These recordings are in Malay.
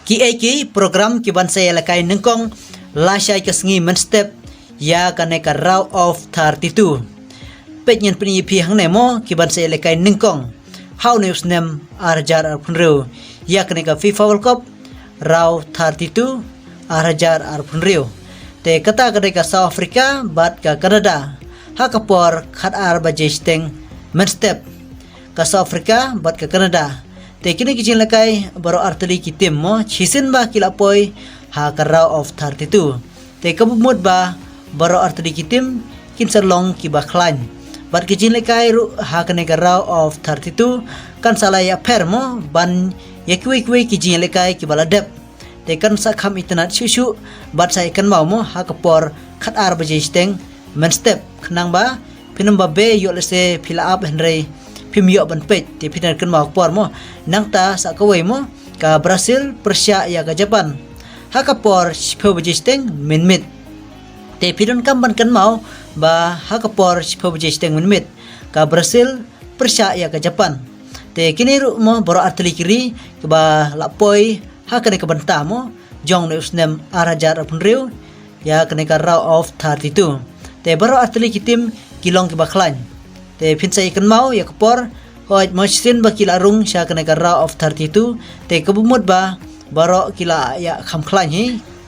ki program ki ban saya lakai nengkong lasai ke sengi men step ya kaneka row of 32 pet nyen peni pi hang nemo ki ban saya lakai nengkong how news nem arjar arpunru ya kaneka FIFA World Cup row 32 arjar arpunru te kata kaneka South Africa bat ka Canada hakapor khat ar bajesteng men step ka South Africa bat ka Canada te kini kicin lakai baro arteli ki tim mo chisin ba kilapoi ha ka row of 32 te kabumut ba baro arteli ki tim kin serlong ki ba klan bat kicin lakai ru ha ka ne ka row of 32 kan sala ya per mo ban ya kwe kicin lakai ki baladep te kan sa kham itnat shushu bat sai kan mau mo ha ka por khat ar bajesteng men step khnang ba pinum ba be yo lese phila up henry pimyo ban pet ti pinar kan mau por mo nang ta sa kawai mo ka Brazil Persia ya ka Japan ha ka por shpo bajesteng minmit te pinon kam ban kan mau ba ha ka por shpo bajesteng minmit ka Brazil Persia ya ka Japan te kini ru mo boro atli kiri ka ba lapoi ha ka ne ka banta mo jong ne usnem arajar pun riu ya ka ne ka row of 32 te boro atli kitim kilong ki baklan te pinsai kan mau ya kapor hoj mosin ba kila rung sya kena ka row of 32 te kabumut ba baro kila ya kham khlan hi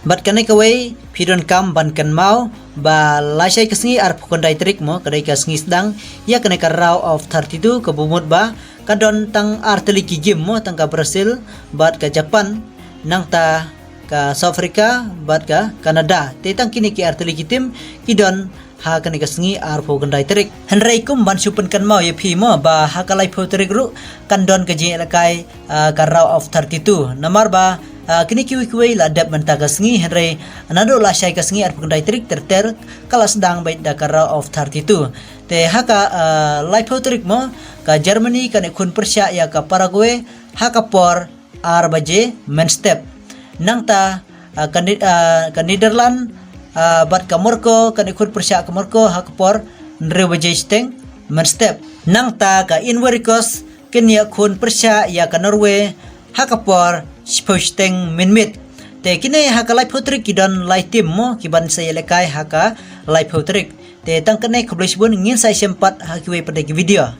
bat kane kawai pidon kam ban kan mau ba lasai kasngi ar phukondai trik mo kadai kasngi sedang ya kena ka row of 32 kabumut ba kadon tang arteli ki game mo tang ka Brazil bat ka Japan nang ta ka South Africa bat ka Canada te tang kini ki arteli ki tim kidon ha kan ka sengi ar pho gandai trik henrai kum ban supen kan mau ye phi mo ba ha ka lai pho trik ru kan don ka je lakai ka row of 32 namar ba kini kiwi la dap menta ka sengi henrai anado la shai ka sengi ar pho gandai trik ter kala sedang bait da ka row of 32 te ha ka lai pho trik mo ka Germany kan khun Persia ya ka Paraguay ha ka por ar baje men step nang ta ka Netherlands bat ka Morocco kan ikut Persia ka Morocco hakpor nrew bajesteng men step nang ta ka Invericos kenya khun Persia ya ka Norway hakapor sposteng minmit te kini hakalai putrik kidon lai tim mo kiban saya lekai haka lai putrik te tang kene koblis bun ngin sai sempat hakiwe pada video